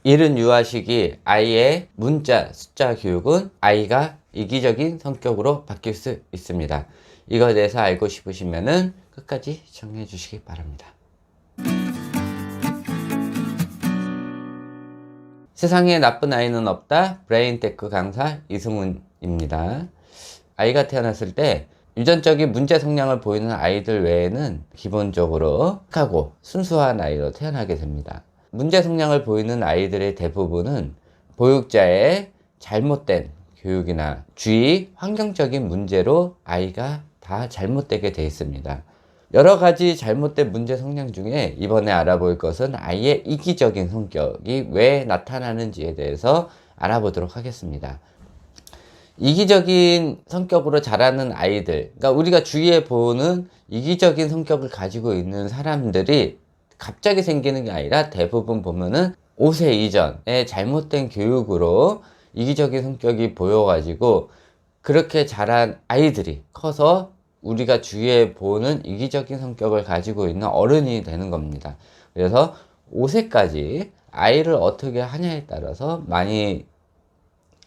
이른 유아 시기 아이의 문자, 숫자 교육은 아이가 이기적인 성격으로 바뀔 수 있습니다. 이거에 대해서 알고 싶으시면 끝까지 시청해 주시기 바랍니다. 세상에 나쁜 아이는 없다. 브레인테크 강사 이승훈입니다. 아이가 태어났을 때 유전적인 문제 성향을 보이는 아이들 외에는 기본적으로 착하고 순수한 아이로 태어나게 됩니다. 문제 성향을 보이는 아이들의 대부분은 보육자의 잘못된 교육이나 주위 환경적인 문제로 아이가 다 잘못되게 되어 있습니다. 여러 가지 잘못된 문제 성향 중에 이번에 알아볼 것은 아이의 이기적인 성격이 왜 나타나는지에 대해서 알아보도록 하겠습니다. 이기적인 성격으로 자라는 아이들, 그러니까 우리가 주위에 보는 이기적인 성격을 가지고 있는 사람들이 갑자기 생기는 게 아니라 대부분 보면은 5세 이전에 잘못된 교육으로 이기적인 성격이 보여가지고 그렇게 자란 아이들이 커서 우리가 주위에 보는 이기적인 성격을 가지고 있는 어른이 되는 겁니다. 그래서 5세까지 아이를 어떻게 하냐에 따라서 많이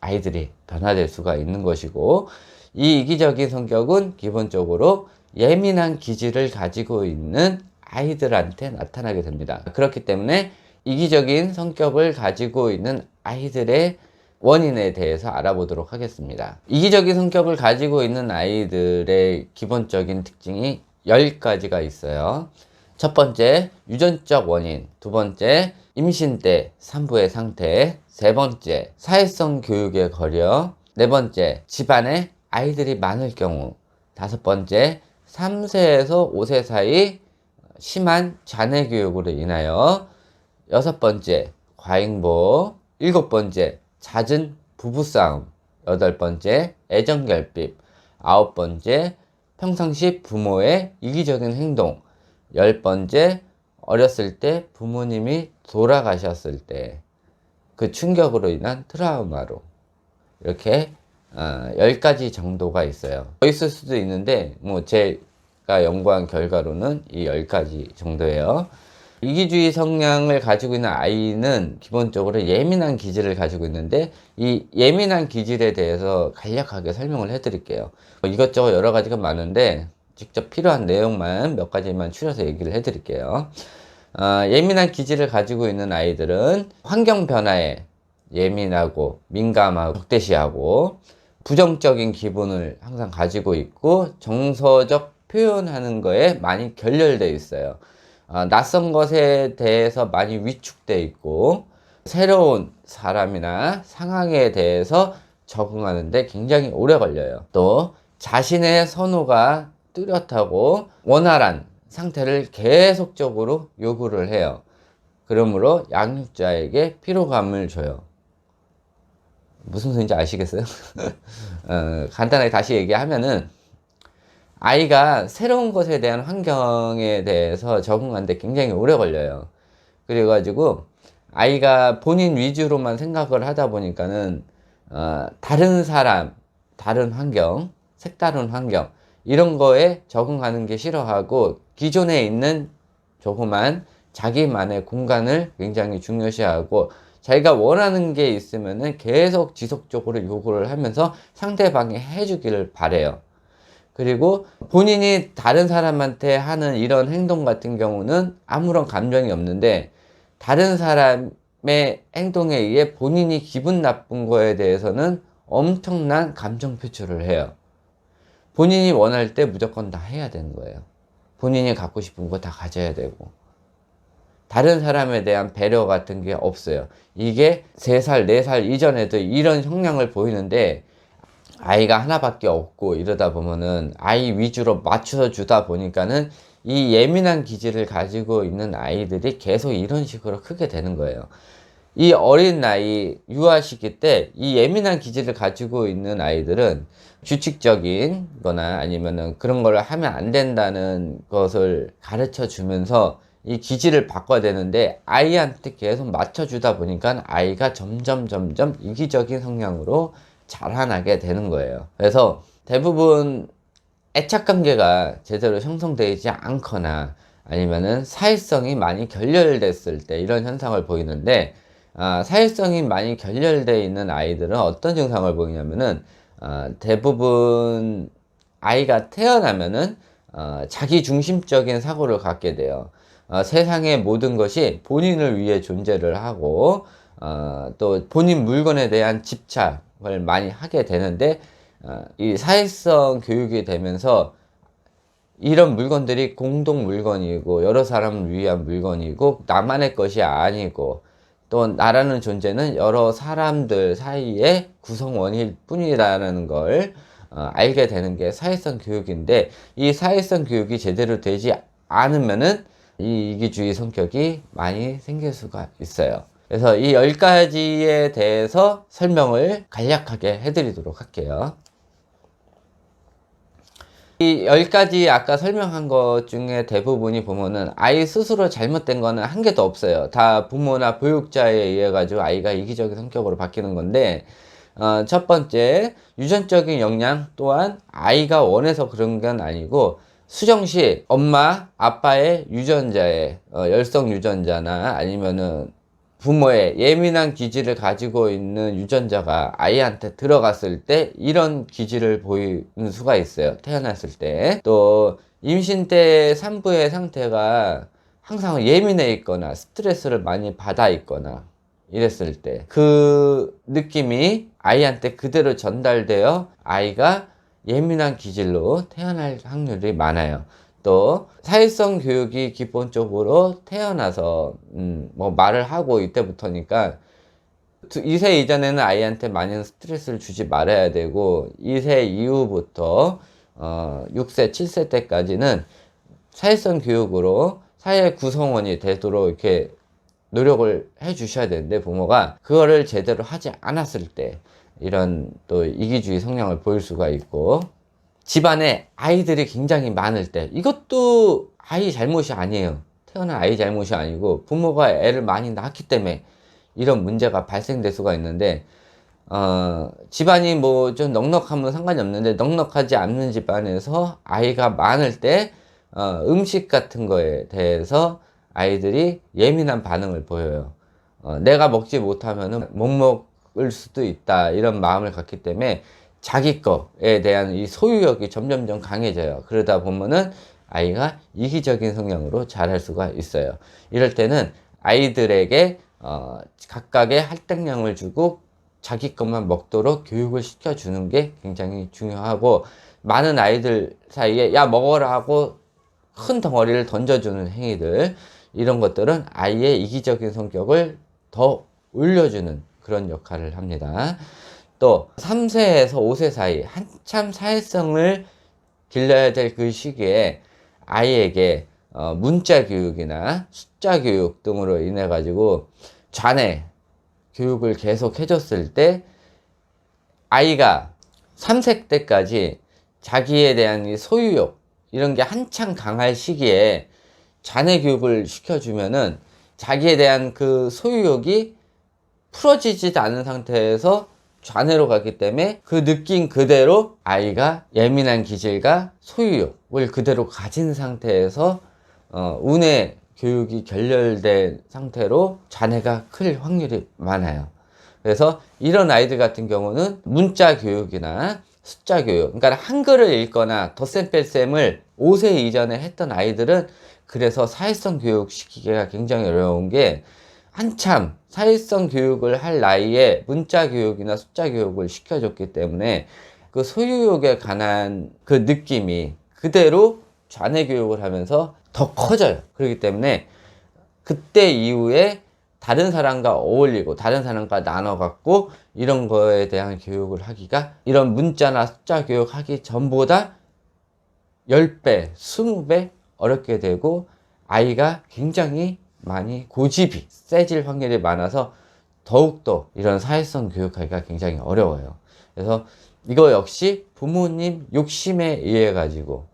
아이들이 변화될 수가 있는 것이고, 이 이기적인 성격은 기본적으로 예민한 기질을 가지고 있는 아이들한테 나타나게 됩니다. 그렇기 때문에 이기적인 성격을 가지고 있는 아이들의 원인에 대해서 알아보도록 하겠습니다. 이기적인 성격을 가지고 있는 아이들의 기본적인 특징이 10가지가 있어요. 첫 번째, 유전적 원인. 두 번째, 임신 때 산부의 상태. 세 번째, 사회성 교육의 거려. 네 번째, 집안에 아이들이 많을 경우. 다섯 번째, 3세에서 5세 사이 심한 자녀 교육으로 인하여. 여섯 번째, 과잉보호. 일곱 번째, 잦은 부부싸움. 여덟 번째, 애정결핍. 아홉 번째, 평상시 부모의 이기적인 행동. 열 번째, 어렸을 때 부모님이 돌아가셨을 때 그 충격으로 인한 트라우마로. 이렇게 10가지 정도가 있어요. 더 있을 수도 있는데 뭐 제가 연구한 결과로는 이 10가지 정도예요. 이기주의 성향을 가지고 있는 아이는 기본적으로 예민한 기질을 가지고 있는데, 이 예민한 기질에 대해서 간략하게 설명을 해 드릴게요. 이것저것 여러 가지가 많은데 직접 필요한 내용만 몇 가지만 추려서 얘기를 해 드릴게요. 예민한 기질을 가지고 있는 아이들은 환경 변화에 예민하고 민감하고 적대시하고 부정적인 기분을 항상 가지고 있고 정서적 표현하는 거에 많이 결렬되어 있어요. 낯선 것에 대해서 많이 위축되어 있고 새로운 사람이나 상황에 대해서 적응하는데 굉장히 오래 걸려요. 또 자신의 선호가 뚜렷하고 원활한 상태를 계속적으로 요구를 해요. 그러므로 양육자에게 피로감을 줘요. 무슨 소리인지 아시겠어요? 간단하게 다시 얘기하면은 아이가 새로운 것에 대한 환경에 대해서 적응하는데 굉장히 오래 걸려요. 그래가지고 아이가 본인 위주로만 생각을 하다 보니까는 다른 사람, 다른 환경, 색다른 환경 이런 거에 적응하는 게 싫어하고 기존에 있는 조그만 자기만의 공간을 굉장히 중요시하고 자기가 원하는 게 있으면은 계속 지속적으로 요구를 하면서 상대방이 해주기를 바래요. 그리고 본인이 다른 사람한테 하는 이런 행동 같은 경우는 아무런 감정이 없는데 다른 사람의 행동에 의해 본인이 기분 나쁜 거에 대해서는 엄청난 감정 표출을 해요. 본인이 원할 때 무조건 다 해야 되는 거예요. 본인이 갖고 싶은 거 다 가져야 되고 다른 사람에 대한 배려 같은 게 없어요. 이게 3살, 4살 이전에도 이런 성향을 보이는데 아이가 하나밖에 없고 이러다 보면은 아이 위주로 맞춰 주다 보니까는 이 예민한 기질을 가지고 있는 아이들이 계속 이런 식으로 크게 되는 거예요. 이 어린 나이 유아 시기 때 이 예민한 기질을 가지고 있는 아이들은 규칙적인 거나 아니면은 그런 걸 하면 안 된다는 것을 가르쳐 주면서 이 기질을 바꿔야 되는데 아이한테 계속 맞춰주다 보니까 아이가 점점 이기적인 성향으로 자라나게 되는 거예요. 그래서 대부분 애착관계가 제대로 형성되지 않거나 아니면은 사회성이 많이 결렬됐을 때 이런 현상을 보이는데 사회성이 많이 결렬되어 있는 아이들은 어떤 증상을 보이냐면은 대부분 아이가 태어나면은 자기 중심적인 사고를 갖게 돼요. 세상의 모든 것이 본인을 위해 존재를 하고 또 본인 물건에 대한 집착을 많이 하게 되는데 이 사회성 교육이 되면서 이런 물건들이 공동 물건이고 여러 사람을 위한 물건이고 나만의 것이 아니고 또 나라는 존재는 여러 사람들 사이의 구성원일 뿐이라는 걸 알게 되는 게 사회성 교육인데, 이 사회성 교육이 제대로 되지 않으면은 이 이기주의 성격이 많이 생길 수가 있어요. 그래서 이 10가지에 대해서 설명을 간략하게 해드리도록 할게요. 이 10가지 아까 설명한 것 중에 대부분이 보면은 아이 스스로 잘못된 거는 한 개도 없어요. 다 부모나 보육자에 의해 가지고 아이가 이기적인 성격으로 바뀌는 건데, 첫 번째, 유전적인 영향 또한 아이가 원해서 그런 건 아니고 수정시 엄마 아빠의 유전자에 열성 유전자나 아니면은 부모의 예민한 기질을 가지고 있는 유전자가 아이한테 들어갔을 때 이런 기질을 보이는 수가 있어요. 태어났을 때. 또 임신 때 산부의 상태가 항상 예민해 있거나 스트레스를 많이 받아 있거나 이랬을 때 그 느낌이 아이한테 그대로 전달되어 아이가 예민한 기질로 태어날 확률이 많아요. 또 사회성 교육이 기본적으로 태어나서 뭐 말을 하고 이때부터니까 2세 이전에는 아이한테 많은 스트레스를 주지 말아야 되고 2세 이후부터 6세, 7세 때까지는 사회성 교육으로 사회 구성원이 되도록 이렇게 노력을 해 주셔야 되는데, 부모가 그거를 제대로 하지 않았을 때 이런 또 이기주의 성향을 보일 수가 있고, 집안에 아이들이 굉장히 많을 때 이것도 아이 잘못이 아니에요. 태어난 아이 잘못이 아니고 부모가 애를 많이 낳기 때문에 이런 문제가 발생될 수가 있는데, 집안이 뭐 좀 넉넉하면 상관이 없는데 넉넉하지 않는 집안에서 아이가 많을 때 음식 같은 거에 대해서 아이들이 예민한 반응을 보여요. 내가 먹지 못하면은 못 먹을 수도 있다 이런 마음을 갖기 때문에 자기 거에 대한 이 소유욕이 점점점 강해져요. 그러다 보면은 아이가 이기적인 성향으로 자랄 수가 있어요. 이럴 때는 아이들에게 각각의 할당량을 주고 자기 것만 먹도록 교육을 시켜주는 게 굉장히 중요하고, 많은 아이들 사이에 야 먹어라 하고 큰 덩어리를 던져주는 행위들, 이런 것들은 아이의 이기적인 성격을 더 올려주는 그런 역할을 합니다. 또 3세에서 5세 사이 한참 사회성을 길러야 될 그 시기에 아이에게 문자 교육이나 숫자 교육 등으로 인해 가지고 좌뇌 교육을 계속 해줬을 때 아이가 3세 때까지 자기에 대한 이 소유욕 이런 게 한창 강할 시기에 좌뇌 교육을 시켜주면은 자기에 대한 그 소유욕이 풀어지지도 않은 상태에서 좌뇌로 가기 때문에 그 느낌 그대로 아이가 예민한 기질과 소유욕을 그대로 가진 상태에서 우뇌 교육이 결렬된 상태로 좌뇌가 클 확률이 많아요. 그래서 이런 아이들 같은 경우는 문자 교육이나 숫자 교육, 그러니까 한글을 읽거나 덧셈 뺄셈을 5세 이전에 했던 아이들은 그래서 사회성 교육 시키기가 굉장히 어려운 게, 한참 사회성 교육을 할 나이에 문자 교육이나 숫자 교육을 시켜줬기 때문에 그 소유욕에 관한 그 느낌이 그대로 좌뇌 교육을 하면서 더 커져요. 그렇기 때문에 그때 이후에 다른 사람과 어울리고 다른 사람과 나눠 갖고 이런 거에 대한 교육을 하기가 이런 문자나 숫자 교육하기 전보다 10배, 20배 어렵게 되고, 아이가 굉장히 많이 고집이 세질 확률이 많아서 더욱더 이런 사회성 교육하기가 굉장히 어려워요. 그래서 이거 역시 부모님 욕심에 의해 가지고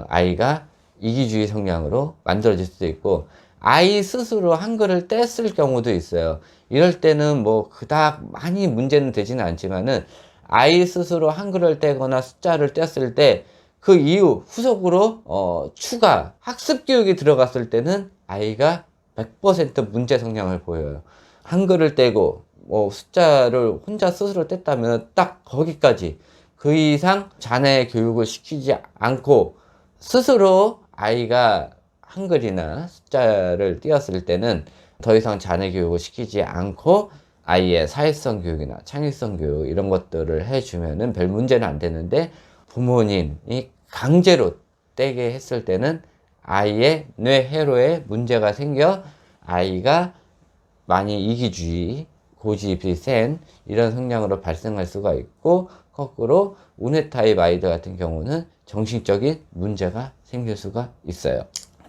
아이가 이기주의 성향으로 만들어질 수도 있고, 아이 스스로 한글을 뗐을 경우도 있어요. 이럴 때는 뭐 그닥 많이 문제는 되지는 않지만은 아이 스스로 한글을 떼거나 숫자를 뗐을 때 그 이후 후속으로 추가 학습 교육이 들어갔을 때는 아이가 100% 문제 성향을 보여요. 한글을 떼고 뭐 숫자를 혼자 스스로 뗐다면 딱 거기까지, 그 이상 자네 교육을 시키지 않고 스스로 아이가 한글이나 숫자를 띄었을 때는 더 이상 자네 교육을 시키지 않고 아이의 사회성 교육이나 창의성 교육 이런 것들을 해주면은 별 문제는 안 되는데, 부모님이 강제로 떼게 했을 때는 아이의 뇌회로에 문제가 생겨 아이가 많이 이기주의, 고집이 센 이런 성향으로 발생할 수가 있고, 거꾸로 운해 타입 아이들 같은 경우는 정신적인 문제가 생길 수가 있어요.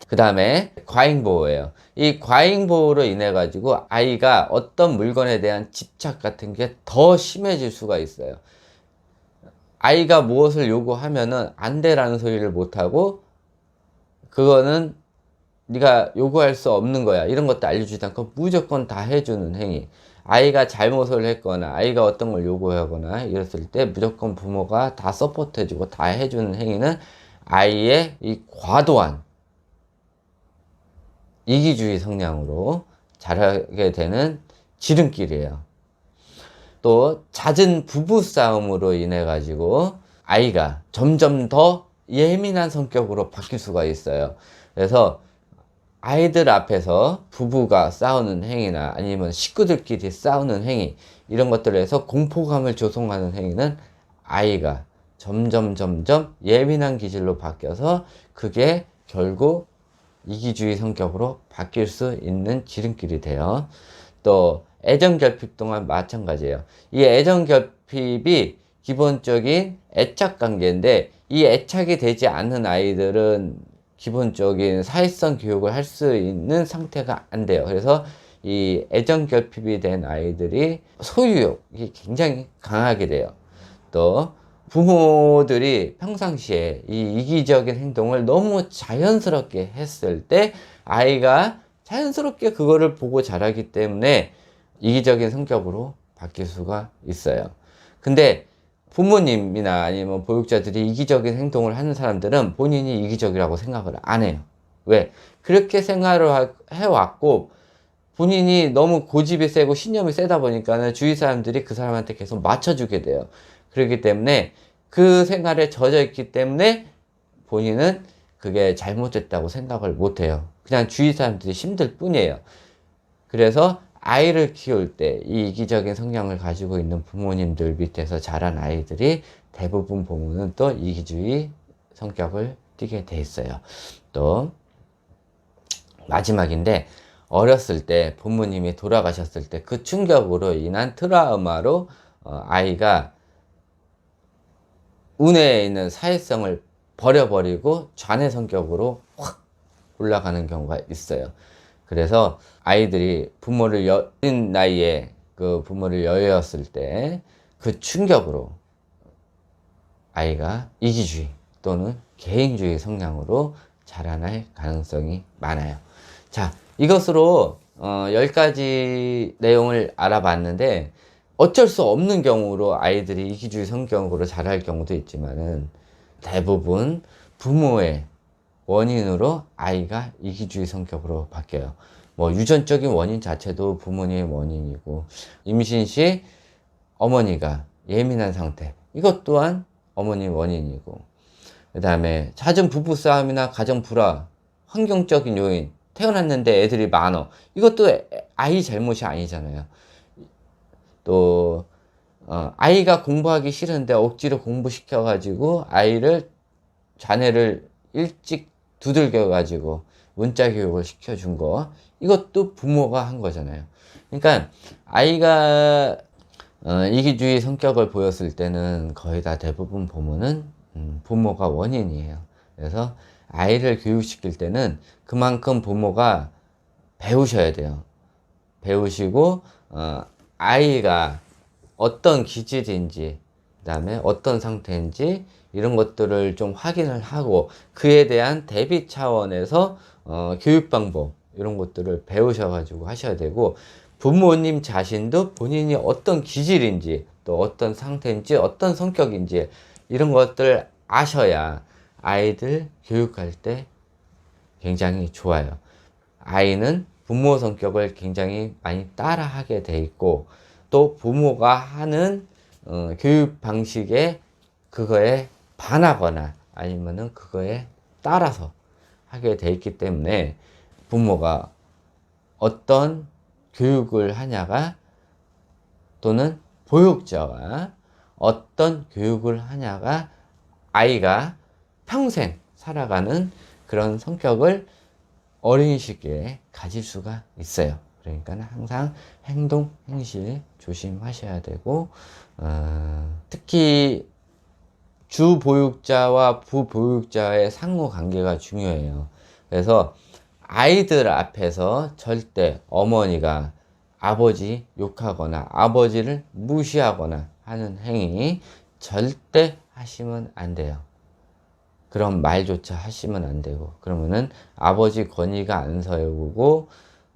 그 다음에 과잉보호예요. 이 과잉보호로 인해 가지고 아이가 어떤 물건에 대한 집착 같은 게 더 심해질 수가 있어요. 아이가 무엇을 요구하면은 안 돼라는 소리를 못하고, 그거는 네가 요구할 수 없는 거야, 이런 것도 알려주지 않고 무조건 다 해주는 행위. 아이가 잘못을 했거나 아이가 어떤 걸 요구하거나 이랬을 때 무조건 부모가 다 서포트 해주고 다 해주는 행위는 아이의 이 과도한 이기주의 성향으로 자라게 되는 지름길이에요. 또 잦은 부부싸움으로 인해 가지고 아이가 점점 더 예민한 성격으로 바뀔 수가 있어요. 그래서 아이들 앞에서 부부가 싸우는 행위나 아니면 식구들끼리 싸우는 행위, 이런 것들을 해서 공포감을 조성하는 행위는 아이가 점점 예민한 기질로 바뀌어서 그게 결국 이기주의 성격으로 바뀔 수 있는 지름길이 돼요. 또 애정결핍 또한 마찬가지예요. 이 애정결핍이 기본적인 애착관계인데, 이 애착이 되지 않는 아이들은 기본적인 사회성 교육을 할 수 있는 상태가 안 돼요. 그래서 이 애정결핍이 된 아이들이 소유욕이 굉장히 강하게 돼요. 또 부모들이 평상시에 이 이기적인 행동을 너무 자연스럽게 했을 때 아이가 자연스럽게 그거를 보고 자라기 때문에 이기적인 성격으로 바뀔 수가 있어요. 근데 부모님이나 아니면 보육자들이 이기적인 행동을 하는 사람들은 본인이 이기적이라고 생각을 안 해요. 왜? 그렇게 생활을 해왔고 본인이 너무 고집이 세고 신념이 세다 보니까는 주위 사람들이 그 사람한테 계속 맞춰주게 돼요. 그렇기 때문에 그 생활에 젖어 있기 때문에 본인은 그게 잘못됐다고 생각을 못 해요. 그냥 주위 사람들이 힘들 뿐이에요. 그래서 아이를 키울 때 이 이기적인 성향을 가지고 있는 부모님들 밑에서 자란 아이들이 대부분 보면은 또 이기주의 성격을 띠게 돼 있어요. 또 마지막인데, 어렸을 때 부모님이 돌아가셨을 때 그 충격으로 인한 트라우마로 아이가 운에 있는 사회성을 버려버리고 좌뇌 성격으로 확 올라가는 경우가 있어요. 그래서 아이들이 부모를 어린 나이에 그 부모를 여의었을 때 그 충격으로 아이가 이기주의 또는 개인주의 성향으로 자라날 가능성이 많아요. 자, 이것으로 10가지 내용을 알아봤는데, 어쩔 수 없는 경우로 아이들이 이기주의 성격으로 자랄 경우도 있지만은 대부분 부모의 원인으로 아이가 이기주의 성격으로 바뀌어요. 뭐 유전적인 원인 자체도 부모님의 원인이고, 임신 시 어머니가 예민한 상태, 이것 또한 어머니의 원인이고, 그 다음에 잦은 부부싸움이나 가정 불화, 환경적인 요인, 태어났는데 애들이 많어, 이것도 아이 잘못이 아니잖아요. 또 아이가 공부하기 싫은데 억지로 공부시켜 가지고 자녀를 일찍 두들겨 가지고 문자 교육을 시켜준 거, 이것도 부모가 한 거잖아요. 그러니까 아이가 이기주의 성격을 보였을 때는 거의 다 대부분 부모는 부모가 원인이에요. 그래서 아이를 교육시킬 때는 그만큼 부모가 배우셔야 돼요. 배우시고 아이가 어떤 기질인지, 그 다음에 어떤 상태인지, 이런 것들을 좀 확인을 하고 그에 대한 대비 차원에서 교육 방법 이런 것들을 배우셔가지고 하셔야 되고, 부모님 자신도 본인이 어떤 기질인지, 또 어떤 상태인지, 어떤 성격인지, 이런 것들을 아셔야 아이들 교육할 때 굉장히 좋아요. 아이는 부모 성격을 굉장히 많이 따라하게 돼 있고, 또 부모가 하는 교육 방식에 그거에 반하거나 아니면은 그거에 따라서 하게 돼 있기 때문에 부모가 어떤 교육을 하냐가, 또는 보육자가 어떤 교육을 하냐가 아이가 평생 살아가는 그런 성격을 어린 시기에 가질 수가 있어요. 그러니까 항상 행동, 행실 조심하셔야 되고, 특히 주보육자와 부보육자의 상호 관계가 중요해요. 그래서 아이들 앞에서 절대 어머니가 아버지 욕하거나 아버지를 무시하거나 하는 행위 절대 하시면 안 돼요. 그런 말조차 하시면 안 되고, 그러면은 아버지 권위가 안 서고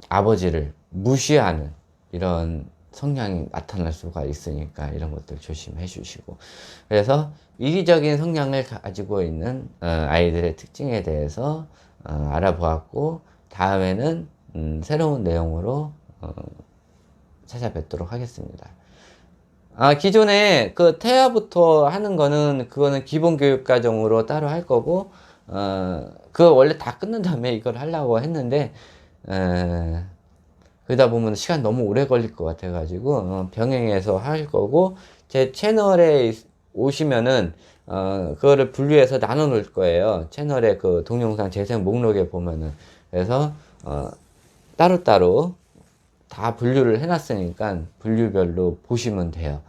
아버지를 무시하는 이런 성향이 나타날 수가 있으니까 이런 것들 조심해 주시고, 그래서 이기적인 성향을 가지고 있는 아이들의 특징에 대해서 알아보았고, 다음에는 새로운 내용으로 찾아뵙도록 하겠습니다. 기존에 그 태아부터 하는 거는 그거는 기본 교육 과정으로 따로 할 거고, 그거 원래 다 끝난 다음에 이걸 하려고 했는데, 그러다 보면 시간 너무 오래 걸릴 것 같아 가지고 병행해서 할 거고, 제 채널에 오시면은 그거를 분류해서 나눠 놓을 거예요. 채널에 그 동영상 재생 목록에 보면은. 그래서 따로따로 다 분류를 해놨으니까 분류별로 보시면 돼요.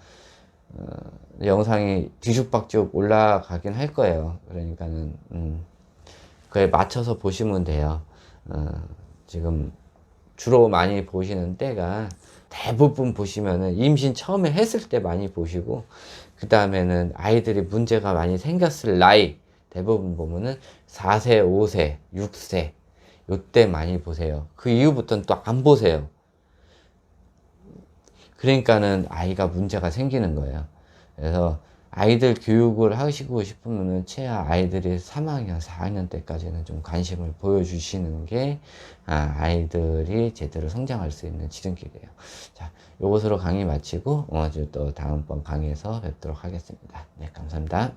영상이 뒤죽박죽 올라가긴 할 거예요. 그러니까는 그에 맞춰서 보시면 돼요. 지금 주로 많이 보시는 때가, 대부분 보시면은 임신 처음에 했을 때 많이 보시고, 그 다음에는 아이들이 문제가 많이 생겼을 나이, 대부분 보면은 4세, 5세, 6세 요때 많이 보세요. 그 이후부터는 또 안 보세요. 그러니까는 아이가 문제가 생기는 거예요. 그래서 아이들 교육을 하시고 싶으면은 최하 아이들이 3학년, 4학년 때까지는 좀 관심을 보여주시는 게 아이들이 제대로 성장할 수 있는 지름길이에요. 자, 요것으로 강의 마치고 또 다음번 강의에서 뵙도록 하겠습니다. 네, 감사합니다.